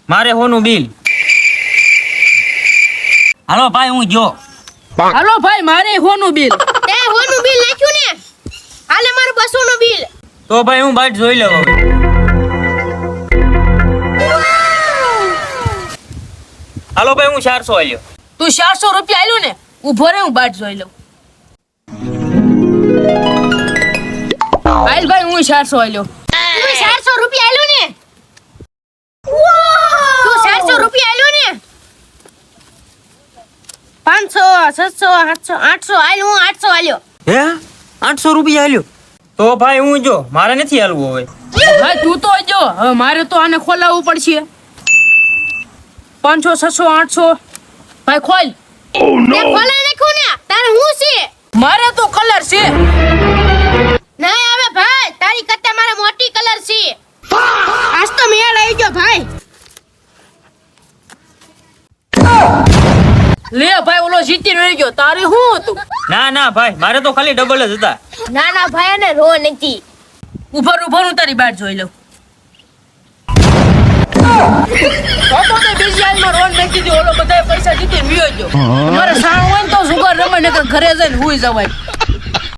મારે હોનું બિલ. હાલો ભાઈ હું જો. હાલો ભાઈ મારે હોનું બિલ. તે હોનું બિલ નાખ્યું ને? હાલે મારું 200 નું બિલ. તો ભાઈ હું બાઈટ જોઈ લઉં હવે. હાલો ભાઈ હું 400 આલ્યો. તું 400 રૂપિયા આલ્યો ને, ઉભો રે હું બાટ જોઈ લઉં. આલ ભાઈ હું 400 આલ્યો. તું 400 રૂપિયા આલ્યો ને? તું 400 રૂપિયા આલ્યો ને? 500 600 700 800 આલ્યો. હું 800 આલ્યો. હે 800 રૂપિયા આલ્યો? તો ભાઈ હું જો, મારે નથી હાલવું હવે. ભાઈ તું તો જો, હવે મારે તો આને ખોલાવવું પડશે. 500 600 800 ભાઈ ખોલ. તે ખોલા નાખ્યું ને? તારે હું છે? મારે તો કલર છે. ના આવે ભાઈ, તારી કરતા મારે મોટી કલર છે. આજ તો મેળ આવી ગયો ભાઈ. લે ભાઈ ઓલો જીતી રહી ગયો. તારે શું હતું? ના ના ભાઈ, મારે તો ખાલી ડબલ જ હતા. ના ના ભાઈ, અને રો નથી. ઉભર હું તારી બાટ જોઈ લઉં. તો તે બીજી હાલમાં રોન નાખી દીધી. ઓલો બધા પૈસા જીતીને વિયો ગયો. મારે સાવ હોય ને તો સુગર રમે, નકર ઘરે જઈને હુઈ જવાય.